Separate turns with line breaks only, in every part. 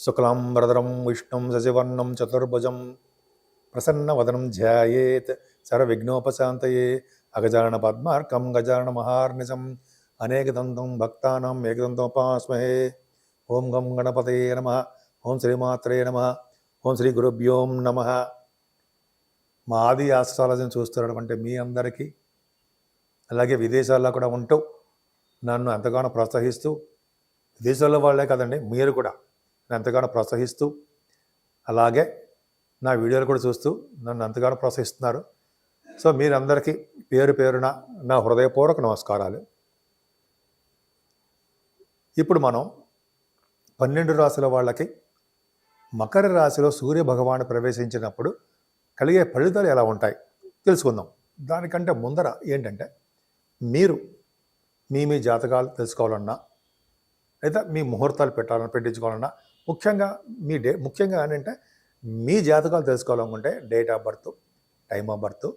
శుక్లాంబరధరం విష్ణుం శశివర్ణం చతుర్భుజం ప్రసన్నవదనం ధ్యాయేత్ సర్వవిఘ్నోపశాంతయే అగజానన పద్మార్కం గజానన మహార్నిశం అనేకదంతం భక్తానాం ఏకదంతోపాస్మహే. ఓం గం గణపతయే నమః. ఓం శ్రీమాత్రే నమః. ఓం శ్రీ గురుభ్యోం నమః. మా ఆది ఆస్ట్రాలజీని చూస్తున్నటువంటి మీ అందరికీ, అలాగే విదేశాల్లో కూడా ఉంటూ నన్ను ఎంతగానో ప్రోత్సహిస్తూ, విదేశాల్లో వాళ్ళే కదండి, మీరు కూడా ఎంతగానో ప్రోత్సహిస్తూ, అలాగే నా వీడియోలు కూడా చూస్తూ నన్ను ఎంతగానో ప్రోత్సహిస్తున్నారు. సో మీరందరికీ పేరు పేరున నా హృదయపూర్వక నమస్కారాలు. ఇప్పుడు మనం 12 రాశుల వాళ్ళకి మకర రాశిలో సూర్య భగవాను ప్రవేశించినప్పుడు కలిగే ఫలితాలు ఎలా ఉంటాయి తెలుసుకుందాం. దానికంటే ముందర ఏంటంటే, మీరు మీ జాతకాలు తెలుసుకోవాలన్నా, లేదా మీ ముహూర్తాలు పెట్టించుకోవాలన్నా, ముఖ్యంగా ఏంటంటే మీ జాతకాలు తెలుసుకోవాలనుకుంటే date of birth, time of birth,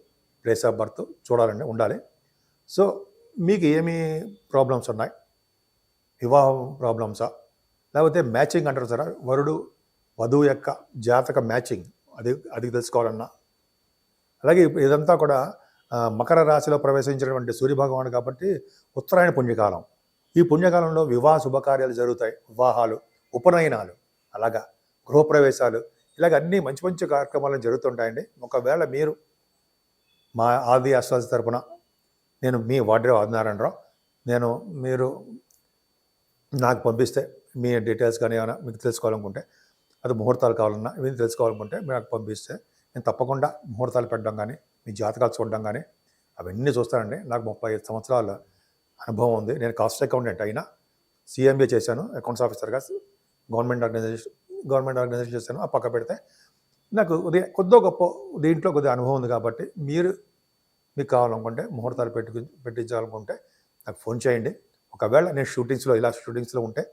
place of birth చూడాలండి, ఉండాలి. సో మీకు ఏమి ప్రాబ్లమ్స్ ఉన్నాయి, వివాహం ప్రాబ్లమ్సా, లేకపోతే మ్యాచింగ్ అంటారు సార్, వరుడు వధువు యొక్క జాతక మ్యాచింగ్, అది తెలుసుకోవాలన్నా, అలాగే ఇదంతా కూడా మకర రాశిలో ప్రవేశించినటువంటి సూర్యభగవాను కాబట్టి ఉత్తరాయణ పుణ్యకాలం. ఈ పుణ్యకాలంలో వివాహ శుభకార్యాలు జరుగుతాయి, వివాహాలు, ఉపనయనాలు, అలాగా గృహప్రవేశాలు, ఇలాగ అన్నీ మంచి మంచి కార్యక్రమాలు జరుగుతుంటాయండి. ఒకవేళ మీరు మా ఆది ఆస్ట్రాలజీ తరపున, నేను మీ వాడ్రేవ్ ఆదినారాయణరావు, మీరు నాకు పంపిస్తే మీ డీటెయిల్స్ కానీ ఏమైనా మీకు తెలుసుకోవాలనుకుంటే, అది ముహూర్తాలు కావాలన్నా ఇవన్నీ తెలుసుకోవాలనుకుంటే మీరు నాకు పంపిస్తే నేను తప్పకుండా ముహూర్తాలు పెట్టడం కానీ, మీ జాతకాలు చూడడం కానీ అవన్నీ చూస్తానండి. నాకు 35 సంవత్సరాల అనుభవం ఉంది. నేను కాస్ట్ అకౌంటెంట్ అయినా, CMA చేశాను, అకౌంట్స్ ఆఫీసర్గా గవర్నమెంట్ ఆర్గనైజేషన్ చేశాను. ఆ పక్క పెడితే నాకు కొద్దిగా గొప్ప దీంట్లో కొద్దిగా అనుభవం ఉంది కాబట్టి మీకు కావాలనుకుంటే, ముహూర్తాలు పెట్టించాలనుకుంటే నాకు ఫోన్ చేయండి. ఒకవేళ నేను షూటింగ్స్లో ఉంటే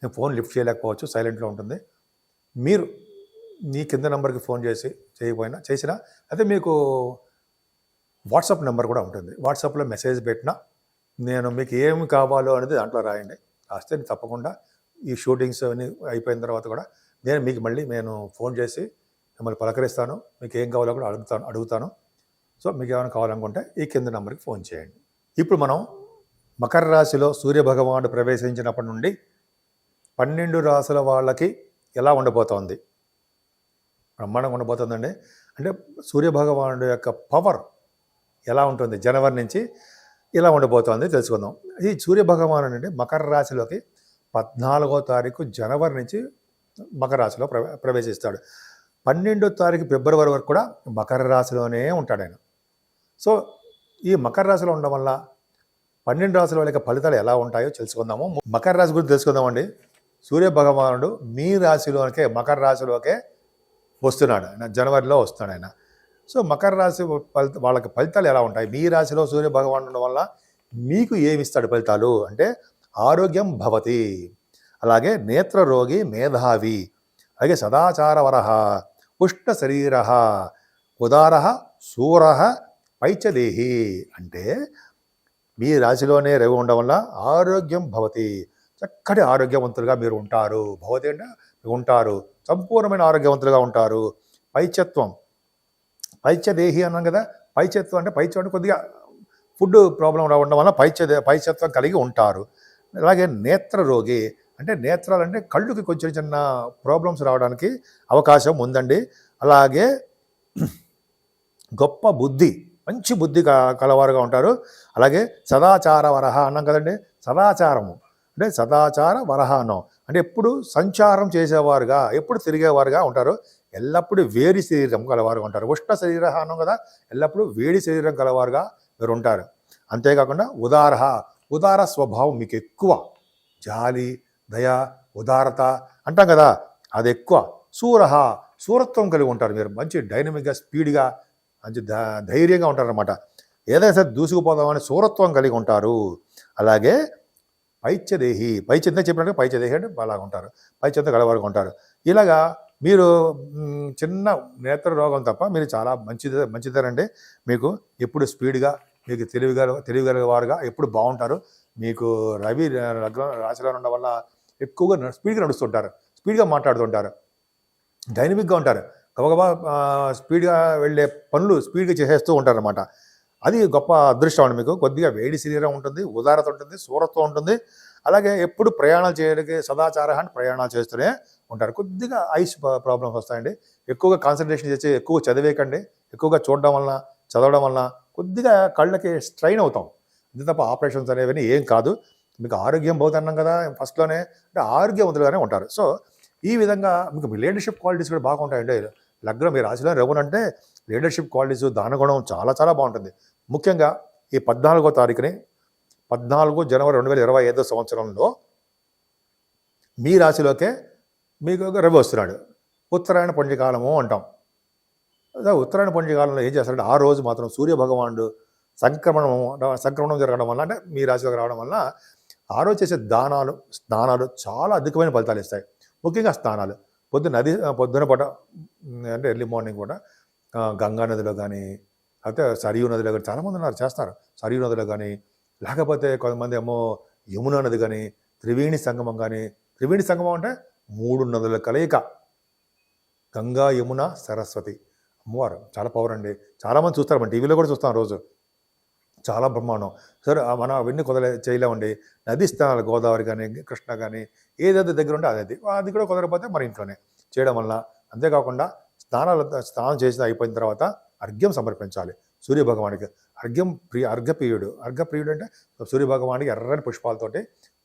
నేను ఫోన్ లిఫ్ట్ చేయలేకపోవచ్చు, సైలెంట్లో ఉంటుంది. మీరు మీ కింద నెంబర్కి ఫోన్ చేసినా అయితే మీకు వాట్సాప్ నెంబర్ కూడా ఉంటుంది. వాట్సాప్లో మెసేజ్ పెట్టినా నేను మీకు ఏమి కావాలో అనేది దాంట్లో రాయండి. రాస్తే తప్పకుండా ఈ షూటింగ్స్ అన్నీ అయిపోయిన తర్వాత కూడా నేను ఫోన్ చేసి మిమ్మల్ని పలకరిస్తాను. మీకు ఏం కావాలో కూడా అడుగుతాను. సో మీకు ఏమైనా కావాలనుకుంటే ఈ కింద నెంబర్కి ఫోన్ చేయండి. ఇప్పుడు మనం మకర రాశిలో సూర్యభగవానుడు ప్రవేశించినప్పటి నుండి 12 రాశుల వాళ్ళకి ఎలా ఉండబోతోంది, బ్రహ్మాండంగా ఉండబోతుందండి. అంటే సూర్యభగవానుడు యొక్క పవర్ ఎలా ఉంటుంది, జనవరి నుంచి ఇలా ఉండబోతోంది తెలుసుకుందాం. ఈ సూర్యభగవానుడు అంటే మకర రాశిలోకి 14వ తారీఖు జనవరి నుంచి మకర రాశిలో ప్రవేశిస్తాడు. 12వ తారీఖు ఫిబ్రవరి వరకు కూడా మకర రాశిలోనే ఉంటాడు ఆయన. సో ఈ మకర రాశిలో ఉండడం వల్ల 12 రాశుల వాళ్ళకి ఫలితాలు ఎలా ఉంటాయో తెలుసుకుందాము. మకర రాశి గురించి తెలుసుకుందామండి. సూర్యభగవానుడు మీ రాశిలోకే, మకర రాశిలోకే వస్తున్నాడు ఆయన, జనవరిలో వస్తున్నాడు ఆయన. సో మకర రాశి వాళ్ళకి ఫలితాలు ఎలా ఉంటాయి, మీ రాశిలో సూర్యభగవానుడు ఉండడం వల్ల మీకు ఏమి ఇస్తాడు ఫలితాలు అంటే, ఆరోగ్యం భవతి, అలాగే నేత్రరోగి మేధావి, అలాగే సదాచారవరః, పుష్ట శరీర, ఉదార, శూర, పైచదేహి. అంటే మీ రాశిలోనే రవి ఉండడం వల్ల ఆరోగ్యం భవతి, చక్కటి ఆరోగ్యవంతులుగా మీరు ఉంటారు. భవతి అంటే ఉంటారు, సంపూర్ణమైన ఆరోగ్యవంతులుగా ఉంటారు. పైచదేహి అన్నాం కదా, పైచత్వం అంటే కొద్దిగా ఫుడ్ ప్రాబ్లం ఉండడం వల్ల పైచత్వం కలిగి ఉంటారు. అలాగే నేత్రరోగి అంటే, నేత్రాలు అంటే కళ్ళుకి కొంచెం చిన్న ప్రాబ్లమ్స్ రావడానికి అవకాశం ఉందండి. అలాగే గొప్ప బుద్ధి, మంచి బుద్ధి కలవారుగా ఉంటారు. అలాగే సదాచార వరహ అన్నాం కదండి, సదాచారము అంటే సదాచార వరహ అన్నాం అంటే ఎప్పుడు సంచారం చేసేవారుగా, ఎప్పుడు తిరిగేవారుగా ఉంటారు. ఎల్లప్పుడూ వేడి శరీరం కలవారుగా ఉంటారు. ఉష్ణ శరీర అన్నాం కదా, ఎల్లప్పుడూ వేడి శరీరం కలవారుగా మీరు ఉంటారు. అంతేకాకుండా ఉదార స్వభావం మీకు ఎక్కువ, జాలి, దయ, ఉదారత అంటాం కదా, అది ఎక్కువ. శూరత్వం కలిగి ఉంటారు. మీరు మంచి డైనమిక్గా, స్పీడ్గా, మంచి ధైర్యంగా ఉంటారనమాట. ఏదైనా సరే దూసుకుపోదామని శూరత్వం కలిగి ఉంటారు. అలాగే పైచంత చెప్పినట్టు పైచదేహి అంటే అలాగ ఉంటారు, పైచంత గలవారుగా ఉంటారు. ఇలాగా మీరు చిన్న నేత్ర రోగం తప్ప మీరు చాలా మంచిదేనండి. మీకు ఎప్పుడు స్పీడ్గా, మీకు తెలివిగలవారుగా ఎప్పుడు బాగుంటారు. మీకు రవి రాశిలో ఉండడం వల్ల ఎక్కువగా స్పీడ్గా నడుస్తుంటారు. స్పీడ్గా మాట్లాడుతుంటారు, డైనమిక్గా ఉంటారు, గబగబా స్పీడ్గా వెళ్ళే పనులు స్పీడ్గా చేసేస్తూ ఉంటారనమాట. అది గొప్ప అదృష్టం అండి మీకు. కొద్దిగా వేడి శరీరం ఉంటుంది, ఉదారత ఉంటుంది, శూరత్వం ఉంటుంది. అలాగే ఎప్పుడు ప్రయాణాలు చేయడానికి సదాచారాన్ని ప్రయాణాలు చేస్తూనే ఉంటారు. కొద్దిగా ఐస్ ప్రాబ్లమ్స్ వస్తాయండి. ఎక్కువగా కాన్సన్ట్రేషన్ చేసి ఎక్కువ చదివేయకండి. ఎక్కువగా చూడడం వలన, చదవడం వలన కొద్దిగా కళ్ళకి స్ట్రైన్ అవుతాం. అంతే తప్ప ఆపరేషన్స్ అనేవి ఏం కాదు. మీకు ఆరోగ్యం పోతున్నాం కదా ఫస్ట్లోనే, అంటే ఆరోగ్యవంతులుగానే ఉంటారు. సో ఈ విధంగా మీకు లీడర్షిప్ క్వాలిటీస్ కూడా బాగుంటాయండి. లగ్నం మీ రాశిలో రఘునంటే లీడర్షిప్ క్వాలిటీస్, దానగుణం చాలా చాలా బాగుంటుంది. ముఖ్యంగా ఈ 14వ తారీఖుని 14 జనవరి 2025 సంవత్సరంలో మీ రాశిలోకే మీకు రవి వస్తున్నాడు. ఉత్తరాయణ పుణ్యకాలము అంటాం. అదే ఉత్తరాయణ పుణ్యకాలంలో ఏం చేస్తారంటే ఆ రోజు మాత్రం సూర్య భగవానుడు సంక్రమణం జరగడం వల్ల, అంటే మీ రాశిలోకి రావడం వల్ల ఆ రోజు చేసే దానాలు, స్నానాలు చాలా అధికమైన ఫలితాలు ఇస్తాయి. ముఖ్యంగా స్నానాలు పొద్దున పూట, అంటే ఎర్లీ మార్నింగ్ కూడా గంగా నదిలో కానీ, అయితే సరియు నదిలో కానీ చాలామంది ఉన్నారు చేస్తారు. సరియు నదిలో కానీ, లేకపోతే కొంతమంది ఏమో యమునా నది కానీ, త్రివేణి సంగమం కానీ. త్రివేణి సంగమం అంటే 3 నదుల కలయిక, గంగా, యమున, సరస్వతి. అమ్మవారు చాలా పవర్ అండి. చాలామంది చూస్తారు, మన టీవీలో కూడా చూస్తాం రోజు. చాలా బ్రహ్మాండం. సరే మనం అవన్నీ చేయలేమండి. నది స్నానాలు గోదావరి కానీ, కృష్ణ కానీ, ఏదైతే దగ్గర ఉంటే అది కూడా కుదరకపోతే మన ఇంట్లోనే చేయడం వల్ల. అంతేకాకుండా స్నానం చేసి అయిపోయిన తర్వాత అర్ఘ్యం సమర్పించాలి సూర్యభగవానికి. అర్ఘ్యప్రియుడు అంటే సూర్యభగవానికి ఎర్రని పుష్పాలతోటి,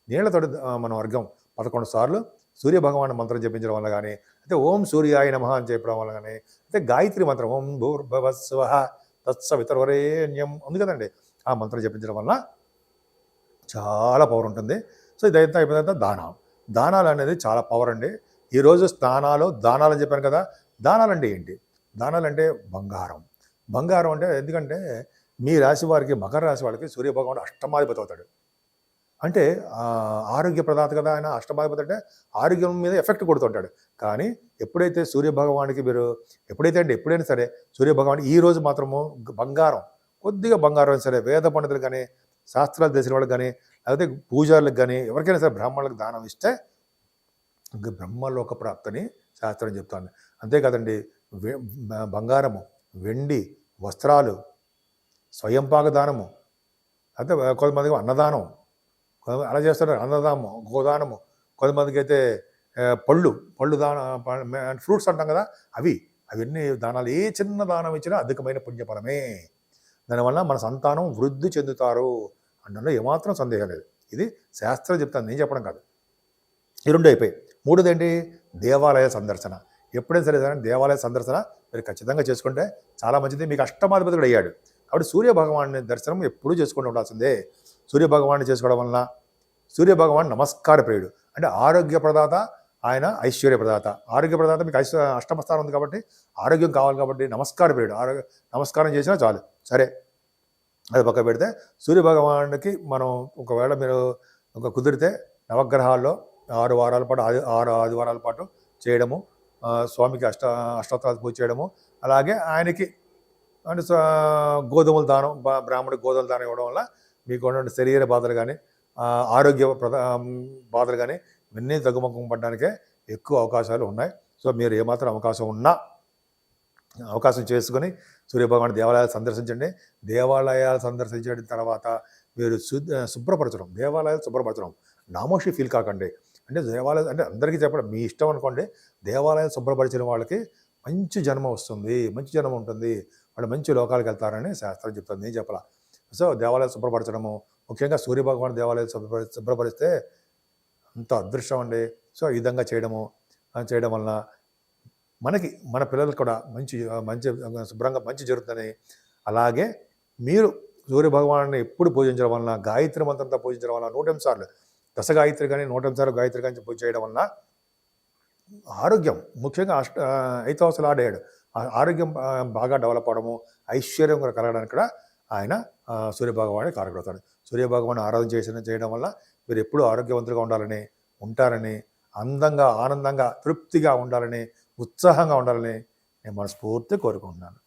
నీళ్లతోటి మనం అర్ఘ్యం 11 సార్లు సూర్యభగవాన్ మంత్రం జపించడం వల్ల కానీ, అయితే ఓం సూర్యాయ నమః అని చెప్పడం వల్ల కానీ, అయితే గాయత్రి మంత్రం ఓం భూర్భువస్సువః తత్సవితుర్వరేణ్యం ఉంది కదండి, ఆ మంత్రం జపించడం వల్ల చాలా పవర్ ఉంటుంది. సో ఇదైతే అయిపోయిన తర్వాత దానాలు అనేది చాలా పవర్ అండి. ఈరోజు దానాలు అని చెప్పాను కదా. దానాలు అంటే ఏంటి? దానాలు అంటే బంగారం అంటే, ఎందుకంటే మీ రాశి వారికి, మకర రాశి వాళ్ళకి సూర్యభగవానుడు అష్టమాధిపతి అవుతాడు. అంటే ఆరోగ్య ప్రదాత కదా ఆయన. అష్టమాధిపతి అంటే ఆరోగ్యం మీద ఎఫెక్ట్ కొడుతుంటాడు. కానీ ఎప్పుడైతే సూర్యభగవానికి మీరు ఎప్పుడైనా సరే సూర్యభగవాన్ ఈ రోజు మాత్రము కొద్దిగా బంగారం సరే, వేద పండితులు కానీ, శాస్త్రాలు తెలిసిన వాళ్ళకి కానీ, లేకపోతే పూజారులకు కానీ, ఎవరికైనా సరే బ్రాహ్మణులకు దానం ఇస్తే బ్రహ్మలోక ప్రాప్తిని శాస్త్రం చెప్తుంది. అంతేకాదండి, బంగారము, వెండి, వస్త్రాలు, స్వయంపాక దానము, అయితే కొంతమందికి అన్నదానం, అలా చేస్తారు. అన్నదానము, గోదానము, కొంతమందికి అయితే పళ్ళు ఫ్రూట్స్ అంటాం కదా, అవన్నీ దానాలు. ఏ చిన్న దానం ఇచ్చినా అధికమైన పుణ్యఫలమే. దానివల్ల మన సంతానం వృద్ధి చెందుతారు అనడంలో ఏమాత్రం సందేహం లేదు. ఇది శాస్త్రం చెప్తాను, నేను చెప్పడం కాదు. ఈ 2 అయిపోయి. 3ది ఏంటి? దేవాలయ సందర్శన. ఎప్పుడైనా సరే దేవాలయ సందర్శన మీరు ఖచ్చితంగా చేసుకుంటే చాలా మంచిది. మీకు అష్టమాధిపతి కూడా అయ్యాడు కాబట్టి సూర్యభగవాన్ని దర్శనం ఎప్పుడూ చేసుకుంటూ ఉండాల్సిందే. సూర్యభగవాన్ని చేసుకోవడం వలన, సూర్యభగవాన్ నమస్కార ప్రియుడు, అంటే ఆరోగ్య ప్రదాత, ఆయన ఐశ్వర్య ప్రదాత. ఆరోగ్య ప్రదాత మీకు అష్టమ స్థానం ఉంది కాబట్టి ఆరోగ్యం కావాలి కాబట్టి నమస్కార ప్రియుడు. నమస్కారం చేసినా చాలు. సరే, అది పక్క పెడితే సూర్యభగవానికి మనం ఒకవేళ మీరు కుదిరితే నవగ్రహాల్లో 6 ఆదివారాల పాటు చేయడము, స్వామికి అష్టోత్తరాలు పూజ చేయడము, అలాగే ఆయనకి అంటే గోధుమల దానం, బ్రాహ్మణుడికి గోధుమల దానం ఇవ్వడం వల్ల మీకు ఉన్నటువంటి శరీర బాధలు కానీ, ఆరోగ్య బాధలు కానీ ఇవన్నీ తగ్గుముఖం పడడానికే ఎక్కువ అవకాశాలు ఉన్నాయి. సో మీరు ఏమాత్రం అవకాశం చేసుకొని సూర్యభగవాన్ దేవాలయాలు సందర్శించండి. దేవాలయాలు సందర్శించిన తర్వాత మీరు దేవాలయాలు శుభ్రపరచడం నామోషి ఫీల్ కాకండి. అంటే దేవాలయాలు అంటే అందరికీ చెప్పడం మీ ఇష్టం అనుకోండి. దేవాలయాలు శుభ్రపరిచిన వాళ్ళకి మంచి జన్మ వస్తుంది, మంచి జన్మ ఉంటుంది, వాళ్ళు మంచి లోకాలకు వెళ్తారని శాస్త్రం చెప్తుంది, నేను చెప్పాల. సో దేవాలయాలు శుభ్రపరచడము, ముఖ్యంగా సూర్యభగవాన్ దేవాలయాలు శుభ్రపరిస్తే అంత అదృష్టం అండి. సో ఈ విధంగా చేయడం వలన మన పిల్లలకు కూడా మంచి శుభ్రంగా మంచి జరుగుతుందని, అలాగే మీరు సూర్యభగవాన్ని ఎప్పుడు పూజించడం వలన, గాయత్రి మంత్రంతో పూజించడం వలన 108 సార్లు దశగాయత్రి కానీ 108 సార్లు గాయత్రి కానీ పూజ చేయడం వలన ఆరోగ్యం, ముఖ్యంగా 8 సంవత్సరాలు ఆడాడు, ఆరోగ్యం బాగా డెవలప్ అవడము, ఐశ్వర్యం కూడా కలగడానికి కూడా ఆయన సూర్యభగవాన్ని కారకుడవుతాడు. సూర్యభగవాన్ని ఆరాధన చేయడం వల్ల మీరు ఎప్పుడూ ఆరోగ్యవంతులుగా ఉంటారని, అందంగా, ఆనందంగా, తృప్తిగా ఉండాలని, ఉత్సాహంగా ఉండాలని నేను మనస్ఫూర్తిగా కోరుకుంటున్నాను.